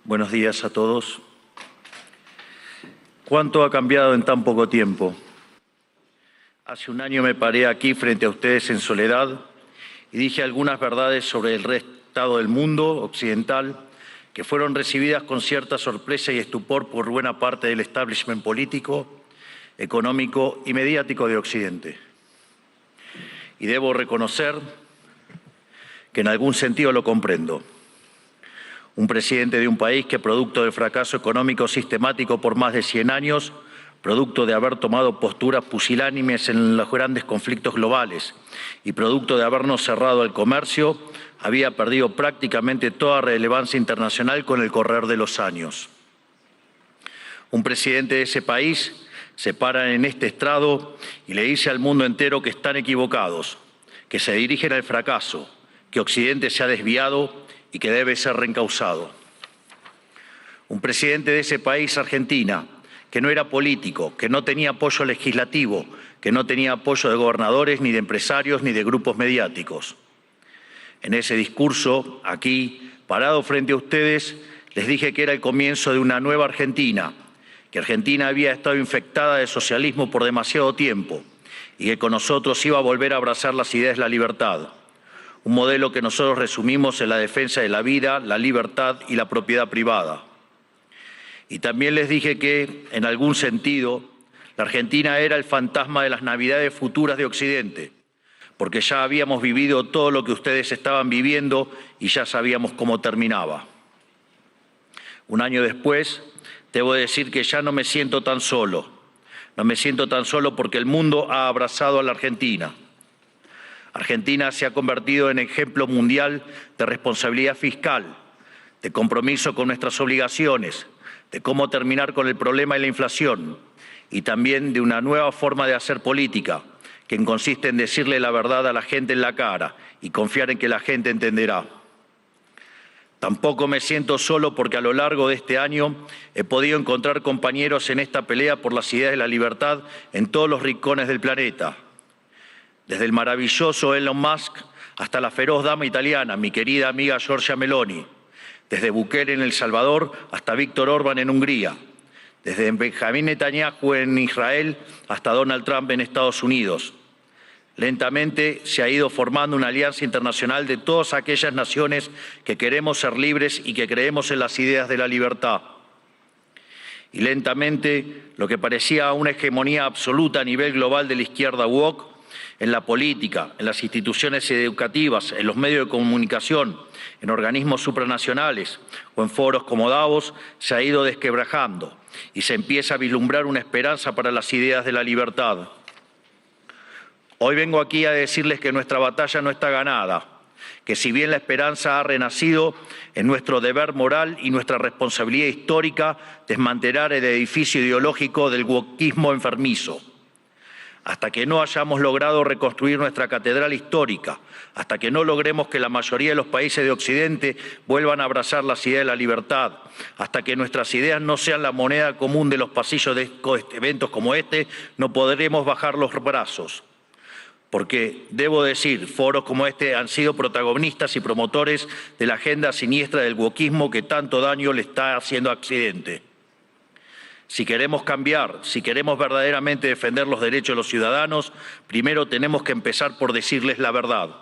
Buenos días a todos. ¿Cuánto ha cambiado en tan poco tiempo? Hace un año me paré aquí frente a ustedes en soledad y dije algunas verdades sobre el estado del mundo occidental que fueron recibidas con cierta sorpresa y estupor por buena parte del establishment político, económico y mediático de Occidente. Y debo reconocer que en algún sentido lo comprendo. Un presidente de un país que, producto del fracaso económico sistemático por más de 100 años, producto de haber tomado posturas pusilánimes en los grandes conflictos globales y producto de habernos cerrado al comercio, había perdido prácticamente toda relevancia internacional con el correr de los años. Un presidente de ese país se para en este estrado y le dice al mundo entero que están equivocados, que se dirigen al fracaso, que Occidente se ha desviado y que debe ser reencauzado. Un presidente de ese país, Argentina, que no era político, que no tenía apoyo legislativo, que no tenía apoyo de gobernadores, ni de empresarios, ni de grupos mediáticos. En ese discurso, aquí, parado frente a ustedes, les dije que era el comienzo de una nueva Argentina, que Argentina había estado infectada de socialismo por demasiado tiempo y que con nosotros iba a volver a abrazar las ideas de la libertad. Un modelo que nosotros resumimos en la defensa de la vida, la libertad y la propiedad privada. Y también les dije que, en algún sentido, la Argentina era el fantasma de las Navidades futuras de Occidente, porque ya habíamos vivido todo lo que ustedes estaban viviendo y ya sabíamos cómo terminaba. Un año después, debo decir que ya no me siento tan solo. No me siento tan solo porque el mundo ha abrazado a la Argentina. Argentina se ha convertido en ejemplo mundial de responsabilidad fiscal, de compromiso con nuestras obligaciones, de cómo terminar con el problema de la inflación y también de una nueva forma de hacer política, que consiste en decirle la verdad a la gente en la cara y confiar en que la gente entenderá. Tampoco me siento solo porque a lo largo de este año he podido encontrar compañeros en esta pelea por las ideas de la libertad en todos los rincones del planeta. Desde el maravilloso Elon Musk hasta la feroz dama italiana, mi querida amiga Giorgia Meloni. Desde Bukele en El Salvador hasta Víctor Orbán en Hungría. Desde Benjamín Netanyahu en Israel hasta Donald Trump en Estados Unidos. Lentamente se ha ido formando una alianza internacional de todas aquellas naciones que queremos ser libres y que creemos en las ideas de la libertad. Y lentamente lo que parecía una hegemonía absoluta a nivel global de la izquierda woke, en la política, en las instituciones educativas, en los medios de comunicación, en organismos supranacionales o en foros como Davos, se ha ido desquebrajando y se empieza a vislumbrar una esperanza para las ideas de la libertad. Hoy vengo aquí a decirles que nuestra batalla no está ganada, que si bien la esperanza ha renacido, es nuestro deber moral y nuestra responsabilidad histórica desmantelar el edificio ideológico del wokismo enfermizo. Hasta que no hayamos logrado reconstruir nuestra catedral histórica, hasta que no logremos que la mayoría de los países de Occidente vuelvan a abrazar las ideas de la libertad, hasta que nuestras ideas no sean la moneda común de los pasillos de eventos como este, no podremos bajar los brazos. Porque, debo decir, foros como este han sido protagonistas y promotores de la agenda siniestra del wokismo que tanto daño le está haciendo a Occidente. Si queremos cambiar, si queremos verdaderamente defender los derechos de los ciudadanos, primero tenemos que empezar por decirles la verdad.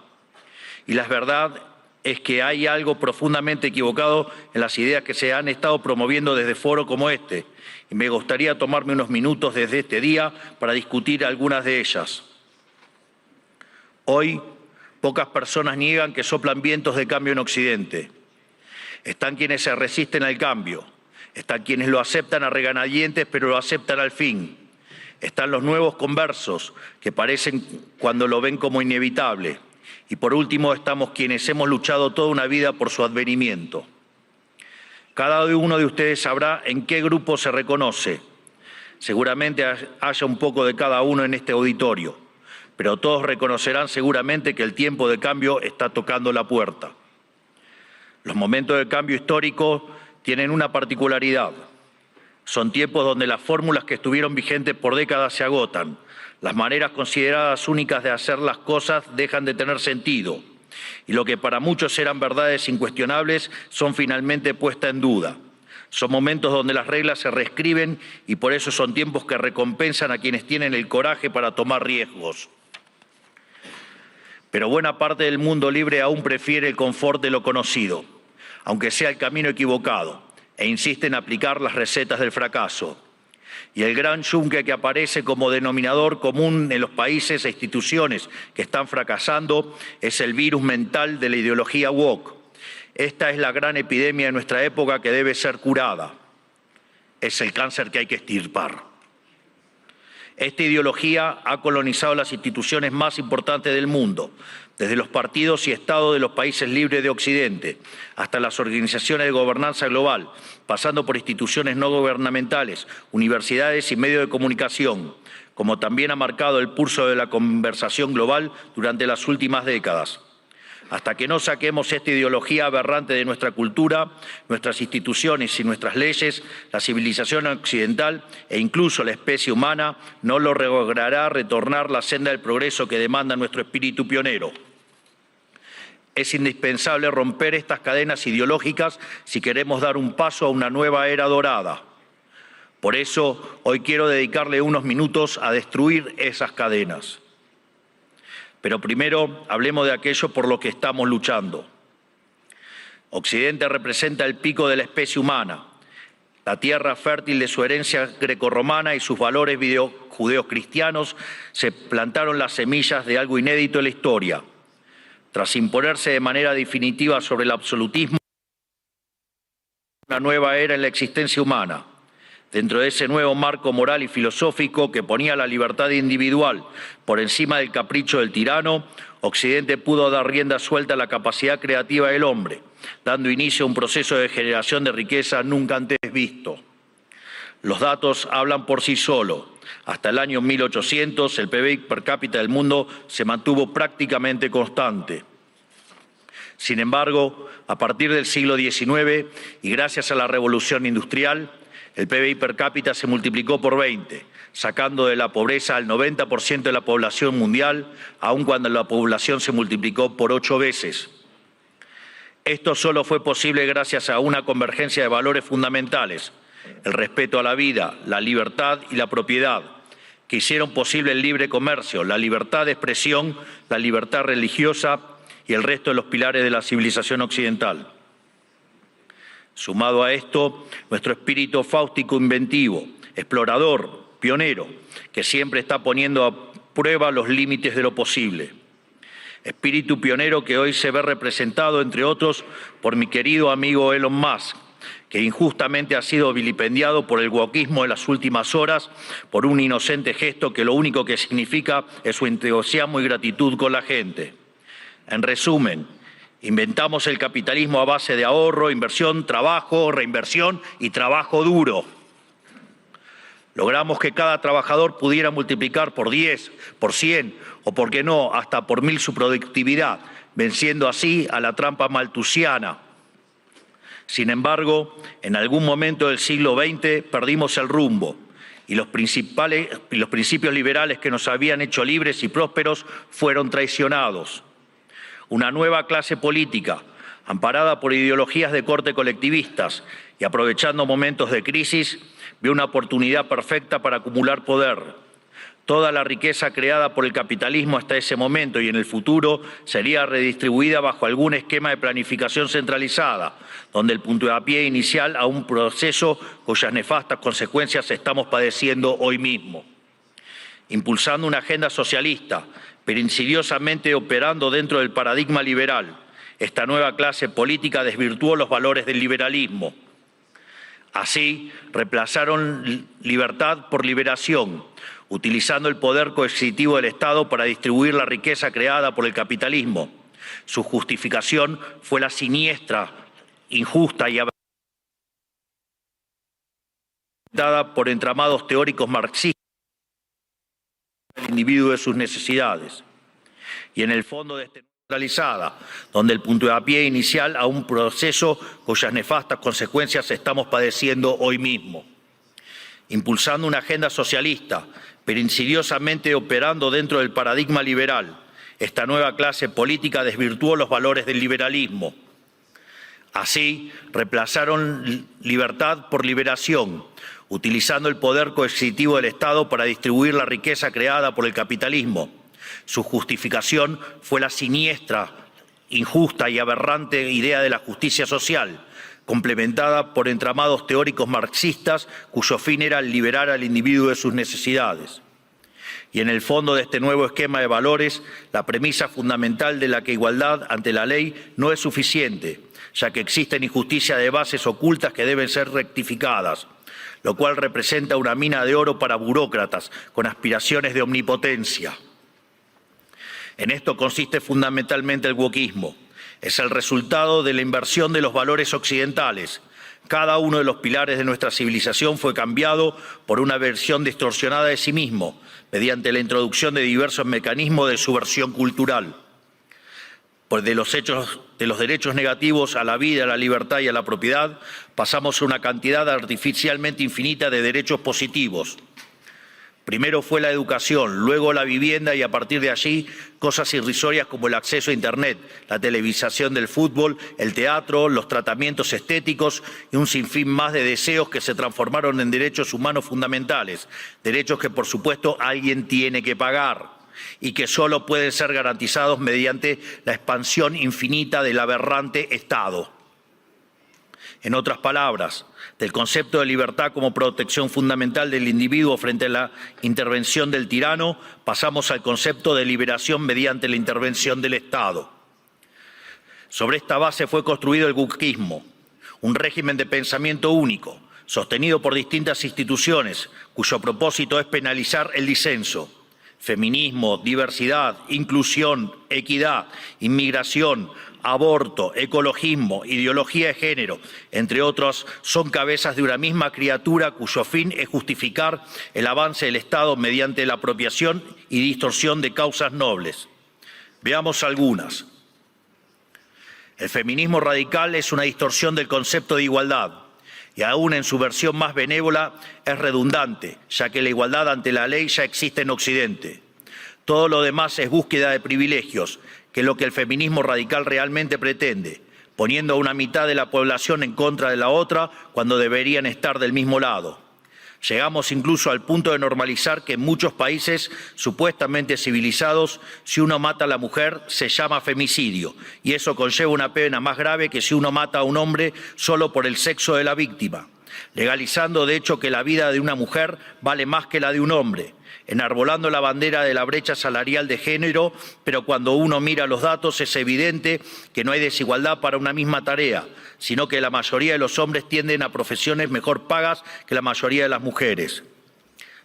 Y la verdad es que hay algo profundamente equivocado en las ideas que se han estado promoviendo desde foros como este. Y me gustaría tomarme unos minutos desde este día para discutir algunas de ellas. Hoy, pocas personas niegan que soplan vientos de cambio en Occidente. Están quienes se resisten al cambio. Están quienes lo aceptan a regañadientes, pero lo aceptan al fin. Están los nuevos conversos, que parecen cuando lo ven como inevitable. Y por último estamos quienes hemos luchado toda una vida por su advenimiento. Cada uno de ustedes sabrá en qué grupo se reconoce. Seguramente haya un poco de cada uno en este auditorio, pero todos reconocerán seguramente que el tiempo de cambio está tocando la puerta. Los momentos de cambio histórico tienen una particularidad. Son tiempos donde las fórmulas que estuvieron vigentes por décadas se agotan. Las maneras consideradas únicas de hacer las cosas dejan de tener sentido. Y lo que para muchos eran verdades incuestionables son finalmente puestas en duda. Son momentos donde las reglas se reescriben y por eso son tiempos que recompensan a quienes tienen el coraje para tomar riesgos. Pero buena parte del mundo libre aún prefiere el confort de lo conocido, aunque sea el camino equivocado, e insiste en aplicar las recetas del fracaso. Y el gran yunque que aparece como denominador común en los países e instituciones que están fracasando es el virus mental de la ideología woke. Esta es la gran epidemia de nuestra época que debe ser curada. Es el cáncer que hay que extirpar. Esta ideología ha colonizado las instituciones más importantes del mundo, desde los partidos y estados de los países libres de Occidente, hasta las organizaciones de gobernanza global, pasando por instituciones no gubernamentales, universidades y medios de comunicación, como también ha marcado el pulso de la conversación global durante las últimas décadas. Hasta que no saquemos esta ideología aberrante de nuestra cultura, nuestras instituciones y nuestras leyes, la civilización occidental e incluso la especie humana no logrará retornar la senda del progreso que demanda nuestro espíritu pionero. Es indispensable romper estas cadenas ideológicas si queremos dar un paso a una nueva era dorada. Por eso, hoy quiero dedicarle unos minutos a destruir esas cadenas. Pero primero, hablemos de aquello por lo que estamos luchando. Occidente representa el pico de la especie humana, la tierra fértil de su herencia grecorromana y sus valores judeocristianos se plantaron las semillas de algo inédito en la historia. Tras imponerse de manera definitiva sobre el absolutismo, una nueva era en la existencia humana. Dentro de ese nuevo marco moral y filosófico que ponía la libertad individual por encima del capricho del tirano, Occidente pudo dar rienda suelta a la capacidad creativa del hombre, dando inicio a un proceso de generación de riqueza nunca antes visto. Los datos hablan por sí solos. Hasta el año 1800, el PBI per cápita del mundo se mantuvo prácticamente constante. Sin embargo, a partir del siglo XIX y gracias a la revolución industrial, el PBI per cápita se multiplicó por 20, sacando de la pobreza al 90% de la población mundial, aun cuando la población se multiplicó por 8 veces. Esto solo fue posible gracias a una convergencia de valores fundamentales, el respeto a la vida, la libertad y la propiedad, que hicieron posible el libre comercio, la libertad de expresión, la libertad religiosa y el resto de los pilares de la civilización occidental. Sumado a esto, nuestro espíritu fáustico inventivo, explorador, pionero, que siempre está poniendo a prueba los límites de lo posible. Espíritu pionero que hoy se ve representado, entre otros, por mi querido amigo Elon Musk, que injustamente ha sido vilipendiado por el wokismo en las últimas horas por un inocente gesto que lo único que significa es su entusiasmo y gratitud con la gente. En resumen, inventamos el capitalismo a base de ahorro, inversión, trabajo, reinversión y trabajo duro. Logramos que cada trabajador pudiera multiplicar por 10, por 100 o, por qué no, hasta por 1000 su productividad, venciendo así a la trampa malthusiana. Sin embargo, en algún momento del siglo XX perdimos el rumbo y los principios liberales que nos habían hecho libres y prósperos fueron traicionados. Una nueva clase política, amparada por ideologías de corte colectivistas y aprovechando momentos de crisis, vio una oportunidad perfecta para acumular poder. Toda la riqueza creada por el capitalismo hasta ese momento y en el futuro sería redistribuida bajo algún esquema de planificación centralizada, donde el puntapié inicial a un proceso cuyas nefastas consecuencias estamos padeciendo hoy mismo. Impulsando una agenda socialista, pero insidiosamente operando dentro del paradigma liberal, esta nueva clase política desvirtuó los valores del liberalismo. Así, reemplazaron libertad por liberación, utilizando el poder coercitivo del Estado para distribuir la riqueza creada por el capitalismo. Su justificación fue la siniestra, injusta y dada por entramados teóricos marxistas del individuo de sus necesidades. Y en el fondo de esta centralizada, donde el puntapié inicial a un proceso cuyas nefastas consecuencias estamos padeciendo hoy mismo. Impulsando una agenda socialista, pero insidiosamente operando dentro del paradigma liberal, esta nueva clase política desvirtuó los valores del liberalismo. Así, reemplazaron libertad por liberación, utilizando el poder coercitivo del Estado para distribuir la riqueza creada por el capitalismo. Su justificación fue la siniestra, injusta y aberrante idea de la justicia social, complementada por entramados teóricos marxistas cuyo fin era liberar al individuo de sus necesidades. Y en el fondo de este nuevo esquema de valores, la premisa fundamental de la que igualdad ante la ley no es suficiente, ya que existen injusticias de bases ocultas que deben ser rectificadas, lo cual representa una mina de oro para burócratas con aspiraciones de omnipotencia. En esto consiste fundamentalmente el wokismo. Es el resultado de la inversión de los valores occidentales. Cada uno de los pilares de nuestra civilización fue cambiado por una versión distorsionada de sí mismo, mediante la introducción de diversos mecanismos de subversión cultural. De los derechos negativos a la vida, a la libertad y a la propiedad, pasamos a una cantidad artificialmente infinita de derechos positivos. Primero fue la educación, luego la vivienda y a partir de allí cosas irrisorias como el acceso a Internet, la televisación del fútbol, el teatro, los tratamientos estéticos y un sinfín más de deseos que se transformaron en derechos humanos fundamentales, derechos que por supuesto alguien tiene que pagar y que solo pueden ser garantizados mediante la expansión infinita del aberrante Estado. En otras palabras, del concepto de libertad como protección fundamental del individuo frente a la intervención del tirano, pasamos al concepto de liberación mediante la intervención del Estado. Sobre esta base fue construido el wokismo, un régimen de pensamiento único, sostenido por distintas instituciones, cuyo propósito es penalizar el disenso. Feminismo, diversidad, inclusión, equidad, inmigración, aborto, ecologismo, ideología de género, entre otros, son cabezas de una misma criatura cuyo fin es justificar el avance del Estado mediante la apropiación y distorsión de causas nobles. Veamos algunas. El feminismo radical es una distorsión del concepto de igualdad y aún en su versión más benévola es redundante, ya que la igualdad ante la ley ya existe en Occidente. Todo lo demás es búsqueda de privilegios, que es lo que el feminismo radical realmente pretende, poniendo a una mitad de la población en contra de la otra cuando deberían estar del mismo lado. Llegamos incluso al punto de normalizar que en muchos países supuestamente civilizados, si uno mata a la mujer se llama femicidio, y eso conlleva una pena más grave que si uno mata a un hombre solo por el sexo de la víctima, legalizando de hecho que la vida de una mujer vale más que la de un hombre, enarbolando la bandera de la brecha salarial de género, pero cuando uno mira los datos es evidente que no hay desigualdad para una misma tarea, sino que la mayoría de los hombres tienden a profesiones mejor pagas que la mayoría de las mujeres.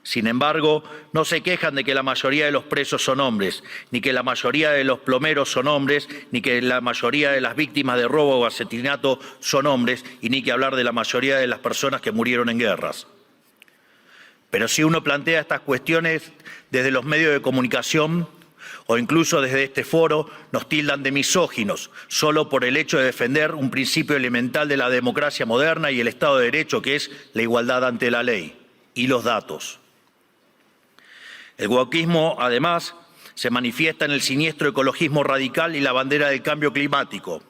Sin embargo, no se quejan de que la mayoría de los presos son hombres, ni que la mayoría de los plomeros son hombres, ni que la mayoría de las víctimas de robo o asesinato son hombres, y ni que hablar de la mayoría de las personas que murieron en guerras. Pero si uno plantea estas cuestiones desde los medios de comunicación o incluso desde este foro, nos tildan de misóginos, solo por el hecho de defender un principio elemental de la democracia moderna y el Estado de Derecho, que es la igualdad ante la ley y los datos. El wokismo, además, se manifiesta en el siniestro ecologismo radical y la bandera del cambio climático.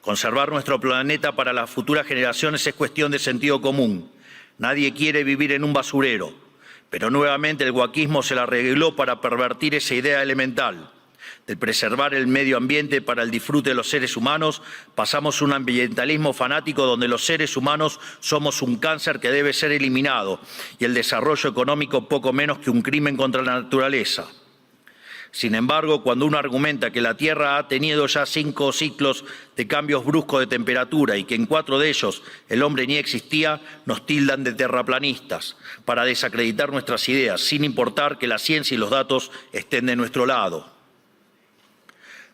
Conservar nuestro planeta para las futuras generaciones es cuestión de sentido común. Nadie quiere vivir en un basurero, pero nuevamente el wokismo se la arregló para pervertir esa idea elemental. De preservar el medio ambiente para el disfrute de los seres humanos, pasamos a un ambientalismo fanático donde los seres humanos somos un cáncer que debe ser eliminado y el desarrollo económico poco menos que un crimen contra la naturaleza. Sin embargo, cuando uno argumenta que la Tierra ha tenido ya 5 ciclos de cambios bruscos de temperatura y que en 4 de ellos el hombre ni existía, nos tildan de terraplanistas para desacreditar nuestras ideas, sin importar que la ciencia y los datos estén de nuestro lado.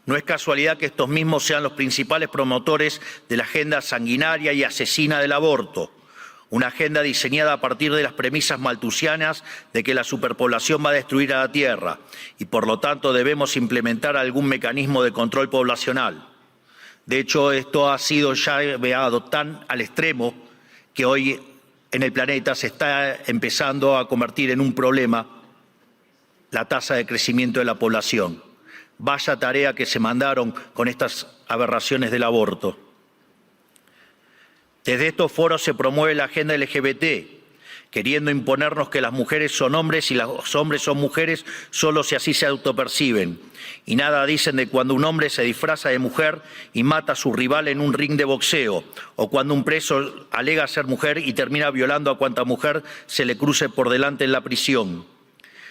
No es casualidad que estos mismos sean los principales promotores de la agenda sanguinaria y asesina del aborto, una agenda diseñada a partir de las premisas malthusianas de que la superpoblación va a destruir a la Tierra y por lo tanto debemos implementar algún mecanismo de control poblacional. De hecho, esto ha sido ya llevado tan al extremo que hoy en el planeta se está empezando a convertir en un problema la tasa de crecimiento de la población. Vaya tarea que se mandaron con estas aberraciones del aborto. Desde estos foros se promueve la agenda LGBT, queriendo imponernos que las mujeres son hombres y los hombres son mujeres solo si así se autoperciben. Y nada dicen de cuando un hombre se disfraza de mujer y mata a su rival en un ring de boxeo, o cuando un preso alega ser mujer y termina violando a cuanta mujer se le cruce por delante en la prisión.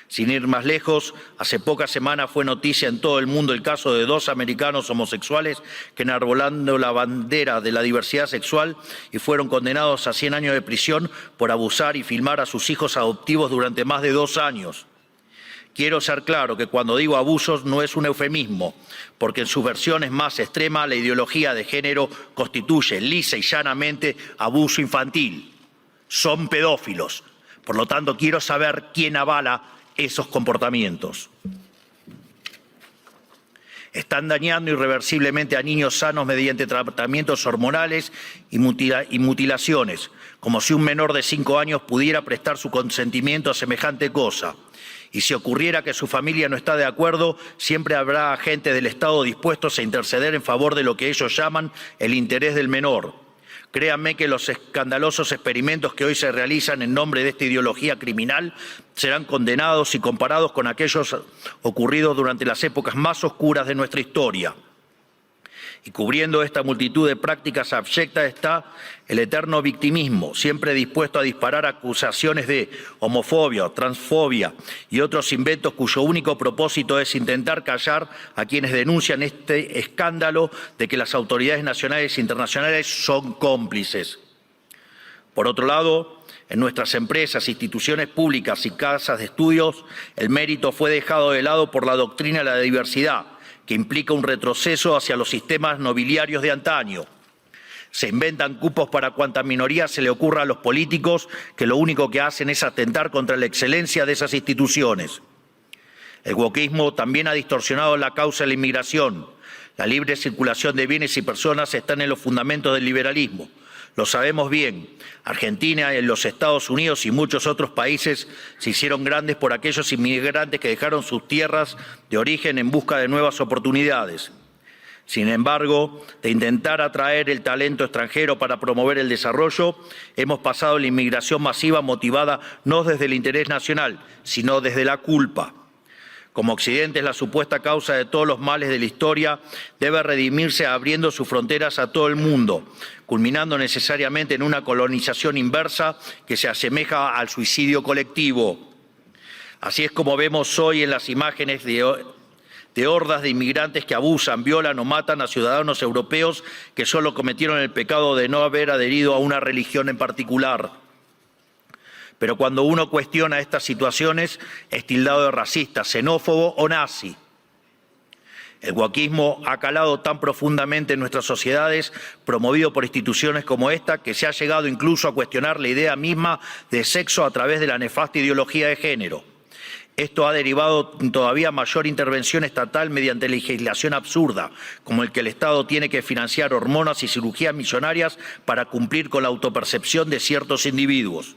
Sin ir más lejos, hace pocas semanas fue noticia en todo el mundo el caso de 2 americanos homosexuales que enarbolando la bandera de la diversidad sexual y fueron condenados a 100 años de prisión por abusar y filmar a sus hijos adoptivos durante más de 2 años. Quiero ser claro que cuando digo abusos no es un eufemismo, porque en sus versiones más extremas la ideología de género constituye lisa y llanamente abuso infantil. Son pedófilos. Por lo tanto, quiero saber quién avala esos comportamientos. Están dañando irreversiblemente a niños sanos mediante tratamientos hormonales y mutilaciones, como si un menor de 5 años pudiera prestar su consentimiento a semejante cosa. Y si ocurriera que su familia no está de acuerdo, siempre habrá agentes del Estado dispuestos a interceder en favor de lo que ellos llaman el interés del menor. Créanme que los escandalosos experimentos que hoy se realizan en nombre de esta ideología criminal serán condenados y comparados con aquellos ocurridos durante las épocas más oscuras de nuestra historia. Y cubriendo esta multitud de prácticas abyectas está el eterno victimismo, siempre dispuesto a disparar acusaciones de homofobia, transfobia y otros inventos cuyo único propósito es intentar callar a quienes denuncian este escándalo de que las autoridades nacionales e internacionales son cómplices. Por otro lado, en nuestras empresas, instituciones públicas y casas de estudios, el mérito fue dejado de lado por la doctrina de la diversidad, que implica un retroceso hacia los sistemas nobiliarios de antaño. Se inventan cupos para cuanta minoría se le ocurra a los políticos, que lo único que hacen es atentar contra la excelencia de esas instituciones. El wokismo también ha distorsionado la causa de la inmigración. La libre circulación de bienes y personas están en los fundamentos del liberalismo. Lo sabemos bien. Argentina, los Estados Unidos y muchos otros países se hicieron grandes por aquellos inmigrantes que dejaron sus tierras de origen en busca de nuevas oportunidades. Sin embargo, de intentar atraer el talento extranjero para promover el desarrollo, hemos pasado a la inmigración masiva motivada no desde el interés nacional, sino desde la culpa. Como Occidente es la supuesta causa de todos los males de la historia, debe redimirse abriendo sus fronteras a todo el mundo, culminando necesariamente en una colonización inversa que se asemeja al suicidio colectivo. Así es como vemos hoy en las imágenes de hordas de inmigrantes que abusan, violan o matan a ciudadanos europeos que solo cometieron el pecado de no haber adherido a una religión en particular. Pero cuando uno cuestiona estas situaciones, es tildado de racista, xenófobo o nazi. El wokismo ha calado tan profundamente en nuestras sociedades, promovido por instituciones como esta, que se ha llegado incluso a cuestionar la idea misma de sexo a través de la nefasta ideología de género. Esto ha derivado en todavía mayor intervención estatal mediante legislación absurda, como el que el Estado tiene que financiar hormonas y cirugías millonarias para cumplir con la autopercepción de ciertos individuos.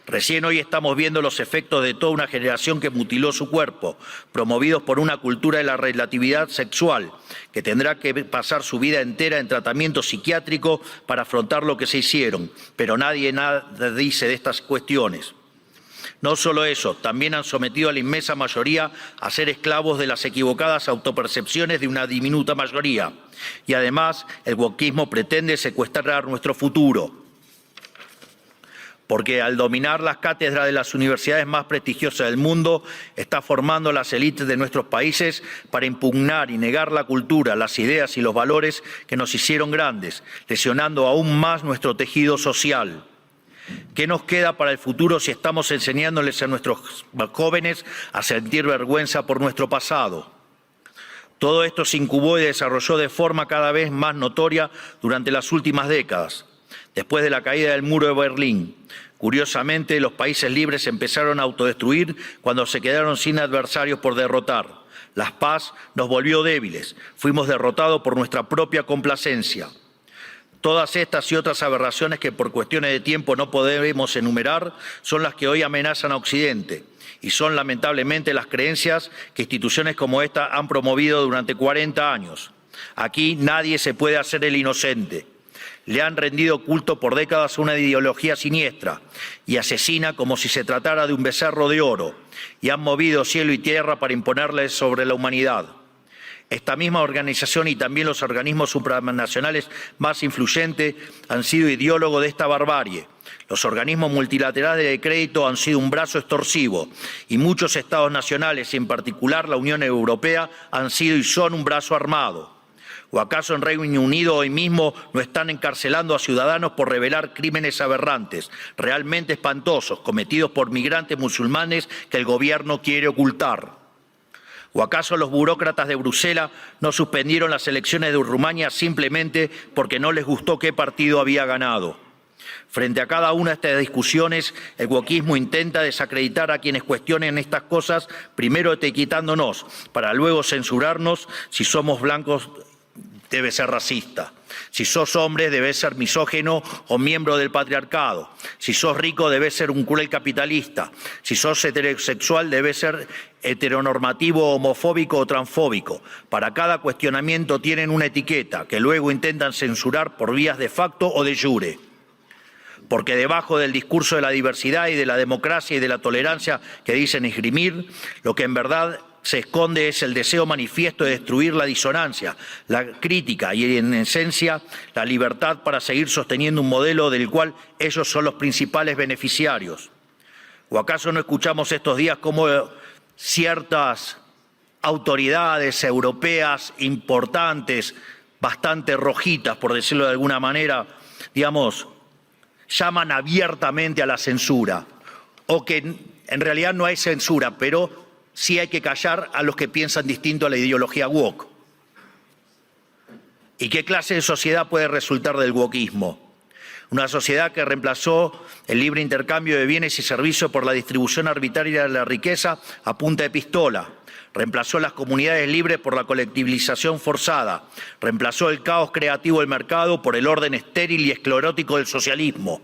Recién hoy estamos viendo los efectos de toda una generación que mutiló su cuerpo, promovidos por una cultura de la relatividad sexual, que tendrá que pasar su vida entera en tratamiento psiquiátrico para afrontar lo que se hicieron, pero nadie nada dice de estas cuestiones. No solo eso, también han sometido a la inmensa mayoría a ser esclavos de las equivocadas autopercepciones de una diminuta mayoría. Y además, el wokismo pretende secuestrar nuestro futuro, porque al dominar las cátedras de las universidades más prestigiosas del mundo, está formando las élites de nuestros países para impugnar y negar la cultura, las ideas y los valores que nos hicieron grandes, lesionando aún más nuestro tejido social. ¿Qué nos queda para el futuro si estamos enseñándoles a nuestros jóvenes a sentir vergüenza por nuestro pasado? Todo esto se incubó y desarrolló de forma cada vez más notoria durante las últimas décadas. Después de la caída del muro de Berlín, curiosamente, los países libres empezaron a autodestruir cuando se quedaron sin adversarios por derrotar. La paz nos volvió débiles, fuimos derrotados por nuestra propia complacencia. Todas estas y otras aberraciones que por cuestiones de tiempo no podemos enumerar son las que hoy amenazan a Occidente y son lamentablemente las creencias que instituciones como esta han promovido durante 40 años. Aquí nadie se puede hacer el inocente. Le han rendido culto por décadas a una ideología siniestra y asesina como si se tratara de un becerro de oro, y han movido cielo y tierra para imponerle sobre la humanidad. Esta misma organización y también los organismos supranacionales más influyentes han sido ideólogos de esta barbarie. Los organismos multilaterales de crédito han sido un brazo extorsivo y muchos estados nacionales, y en particular la Unión Europea, han sido y son un brazo armado. ¿O acaso en Reino Unido hoy mismo no están encarcelando a ciudadanos por revelar crímenes aberrantes, realmente espantosos, cometidos por migrantes musulmanes que el gobierno quiere ocultar? ¿O acaso los burócratas de Bruselas no suspendieron las elecciones de Rumania simplemente porque no les gustó qué partido había ganado? Frente a cada una de estas discusiones, el wokismo intenta desacreditar a quienes cuestionen estas cosas, primero etiquetándonos, para luego censurarnos. Si somos blancos, debe ser racista. Si sos hombre, debes ser misógino o miembro del patriarcado. Si sos rico, debes ser un cruel capitalista. Si sos heterosexual, debes ser heteronormativo, homofóbico o transfóbico. Para cada cuestionamiento tienen una etiqueta que luego intentan censurar por vías de facto o de jure. Porque debajo del discurso de la diversidad y de la democracia y de la tolerancia que dicen esgrimir, lo que en verdad se esconde es el deseo manifiesto de destruir la disonancia, la crítica y, en esencia, la libertad para seguir sosteniendo un modelo del cual ellos son los principales beneficiarios. ¿O acaso no escuchamos estos días cómo ciertas autoridades europeas importantes, bastante rojitas, por decirlo de alguna manera, llaman abiertamente a la censura? O que en realidad no hay censura, pero sí hay que callar a los que piensan distinto a la ideología woke. ¿Y qué clase de sociedad puede resultar del wokismo? Una sociedad que reemplazó el libre intercambio de bienes y servicios por la distribución arbitraria de la riqueza a punta de pistola. Reemplazó las comunidades libres por la colectivización forzada. Reemplazó el caos creativo del mercado por el orden estéril y esclerótico del socialismo.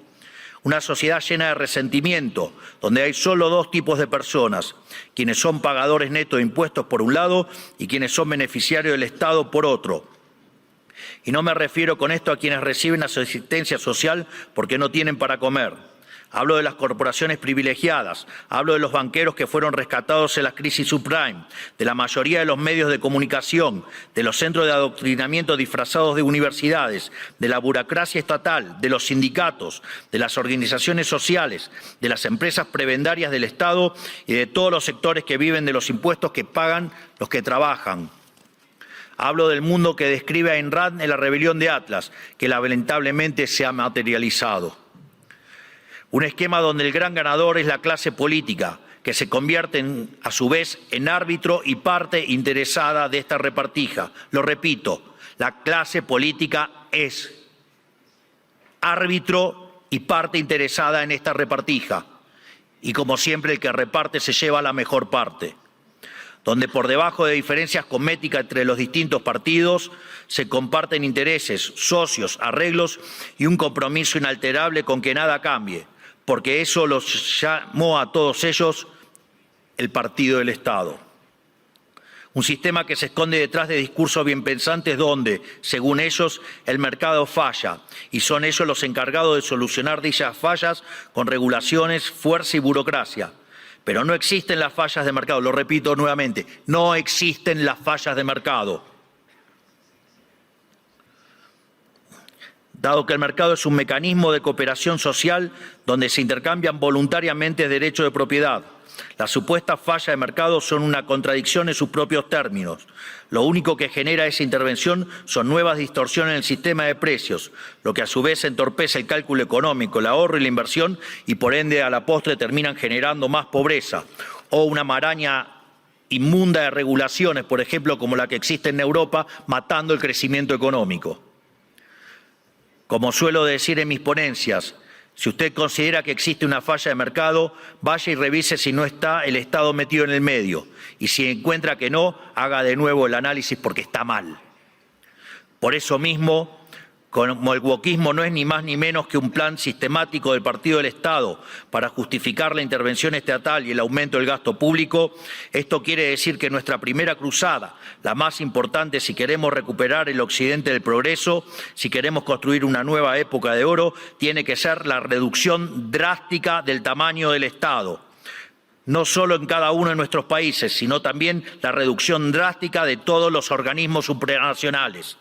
Una sociedad llena de resentimiento, donde hay solo dos tipos de personas: quienes son pagadores netos de impuestos por un lado y quienes son beneficiarios del Estado por otro. Y no me refiero con esto a quienes reciben asistencia social porque no tienen para comer. Hablo de las corporaciones privilegiadas, hablo de los banqueros que fueron rescatados en la crisis subprime, de la mayoría de los medios de comunicación, de los centros de adoctrinamiento disfrazados de universidades, de la burocracia estatal, de los sindicatos, de las organizaciones sociales, de las empresas prebendarias del Estado y de todos los sectores que viven de los impuestos que pagan los que trabajan. Hablo del mundo que describe Ayn Rand en La rebelión de Atlas, que lamentablemente se ha materializado. Un esquema donde el gran ganador es la clase política, que se convierte a su vez en árbitro y parte interesada de esta repartija. Lo repito, la clase política es árbitro y parte interesada en esta repartija. Y como siempre, el que reparte se lleva la mejor parte. Donde por debajo de diferencias cosméticas entre los distintos partidos se comparten intereses, socios, arreglos y un compromiso inalterable con que nada cambie, porque eso los llamó a todos ellos el partido del Estado. Un sistema que se esconde detrás de discursos bien pensantes donde, según ellos, el mercado falla y son ellos los encargados de solucionar dichas fallas con regulaciones, fuerza y burocracia. Pero no existen las fallas de mercado, lo repito nuevamente, no existen las fallas de mercado. Dado que el mercado es un mecanismo de cooperación social donde se intercambian voluntariamente derechos de propiedad, las supuestas fallas de mercado son una contradicción en sus propios términos. Lo único que genera esa intervención son nuevas distorsiones en el sistema de precios, lo que a su vez entorpece el cálculo económico, el ahorro y la inversión y por ende a la postre terminan generando más pobreza o una maraña inmunda de regulaciones, por ejemplo, como la que existe en Europa, matando el crecimiento económico. Como suelo decir en mis ponencias, si usted considera que existe una falla de mercado, vaya y revise si no está el Estado metido en el medio. Y si encuentra que no, haga de nuevo el análisis porque está mal. Por eso mismo, Como el wokismo no es ni más ni menos que un plan sistemático del Partido del Estado para justificar la intervención estatal y el aumento del gasto público, esto quiere decir que nuestra primera cruzada, la más importante si queremos recuperar el occidente del progreso, si queremos construir una nueva época de oro, tiene que ser la reducción drástica del tamaño del Estado. No solo en cada uno de nuestros países, sino también la reducción drástica de todos los organismos supranacionales.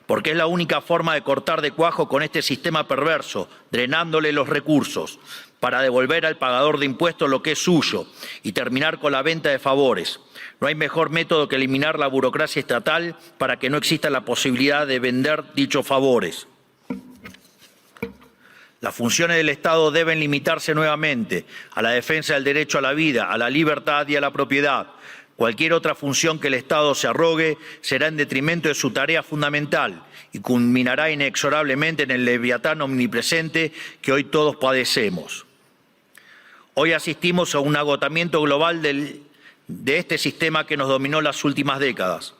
Porque es la única forma de cortar de cuajo con este sistema perverso, drenándole los recursos, para devolver al pagador de impuestos lo que es suyo y terminar con la venta de favores. No hay mejor método que eliminar la burocracia estatal para que no exista la posibilidad de vender dichos favores. Las funciones del Estado deben limitarse nuevamente a la defensa del derecho a la vida, a la libertad y a la propiedad. Cualquier otra función que el Estado se arrogue será en detrimento de su tarea fundamental y culminará inexorablemente en el leviatán omnipresente que hoy todos padecemos. Hoy asistimos a un agotamiento global de este sistema que nos dominó las últimas décadas.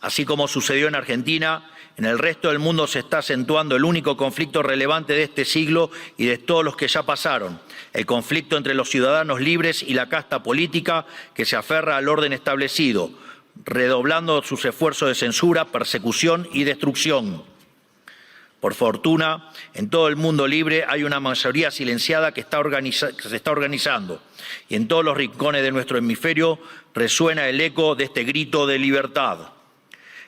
Así como sucedió en Argentina, en el resto del mundo se está acentuando el único conflicto relevante de este siglo y de todos los que ya pasaron, el conflicto entre los ciudadanos libres y la casta política que se aferra al orden establecido, redoblando sus esfuerzos de censura, persecución y destrucción. Por fortuna, en todo el mundo libre hay una mayoría silenciada que se está organizando y en todos los rincones de nuestro hemisferio resuena el eco de este grito de libertad.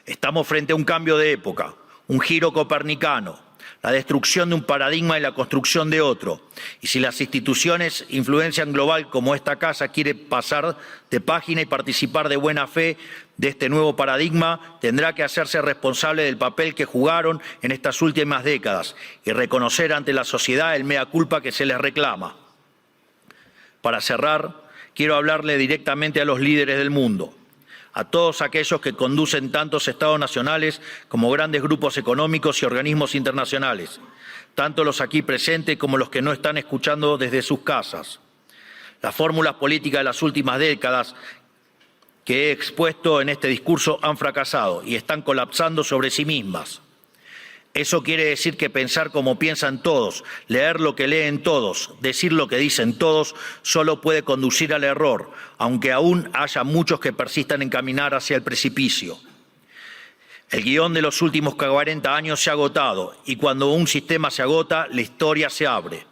Estamos frente a un cambio de época, un giro copernicano, la destrucción de un paradigma y la construcción de otro. Y si las instituciones influencian global como esta casa quiere pasar de página y participar de buena fe de este nuevo paradigma, tendrá que hacerse responsable del papel que jugaron en estas últimas décadas y reconocer ante la sociedad el mea culpa que se les reclama. Para cerrar, quiero hablarle directamente a los líderes del mundo, a todos aquellos que conducen tantos estados nacionales como grandes grupos económicos y organismos internacionales, tanto los aquí presentes como los que no están escuchando desde sus casas. Las fórmulas políticas de las últimas décadas que he expuesto en este discurso han fracasado y están colapsando sobre sí mismas. Eso quiere decir que pensar como piensan todos, leer lo que leen todos, decir lo que dicen todos, solo puede conducir al error, aunque aún haya muchos que persistan en caminar hacia el precipicio. El guión de los últimos 40 años se ha agotado y cuando un sistema se agota, la historia se abre.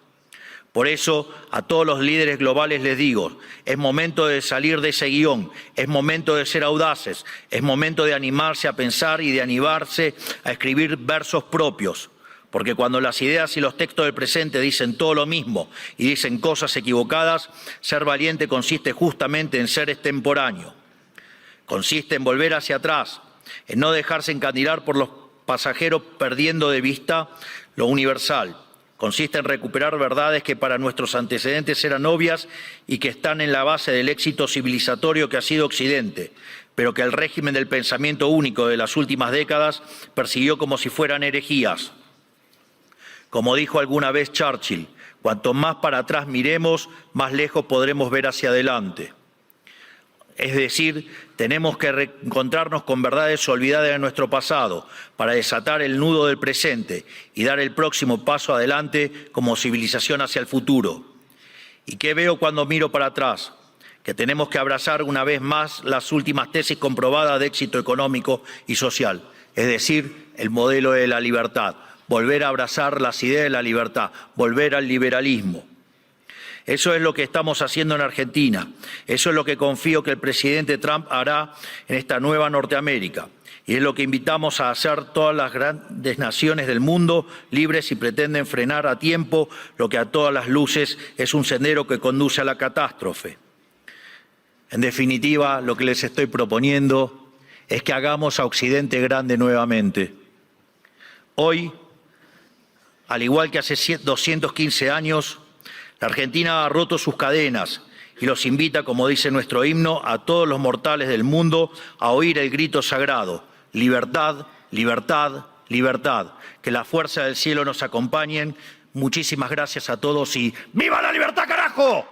Por eso, a todos los líderes globales les digo, es momento de salir de ese guión, es momento de ser audaces, es momento de animarse a pensar y de animarse a escribir versos propios, porque cuando las ideas y los textos del presente dicen todo lo mismo y dicen cosas equivocadas, ser valiente consiste justamente en ser extemporáneo. Consiste en volver hacia atrás, en no dejarse encandilar por los pasajeros perdiendo de vista lo universal. Consiste en recuperar verdades que para nuestros antecedentes eran obvias y que están en la base del éxito civilizatorio que ha sido Occidente, pero que el régimen del pensamiento único de las últimas décadas persiguió como si fueran herejías. Como dijo alguna vez Churchill, cuanto más para atrás miremos, más lejos podremos ver hacia adelante. Es decir, tenemos que reencontrarnos con verdades olvidadas de nuestro pasado para desatar el nudo del presente y dar el próximo paso adelante como civilización hacia el futuro. ¿Y qué veo cuando miro para atrás? Que tenemos que abrazar una vez más las últimas tesis comprobadas de éxito económico y social, es decir, el modelo de la libertad, volver a abrazar las ideas de la libertad, volver al liberalismo. Eso es lo que estamos haciendo en Argentina. Eso es lo que confío que el presidente Trump hará en esta nueva Norteamérica. Y es lo que invitamos a hacer todas las grandes naciones del mundo, libres y pretenden frenar a tiempo lo que a todas las luces es un sendero que conduce a la catástrofe. En definitiva, lo que les estoy proponiendo es que hagamos a Occidente grande nuevamente. Hoy, al igual que hace 215 años, la Argentina ha roto sus cadenas y los invita, como dice nuestro himno, a todos los mortales del mundo a oír el grito sagrado: libertad, libertad, libertad. Que la fuerza del cielo nos acompañen. Muchísimas gracias a todos y ¡viva la libertad, carajo!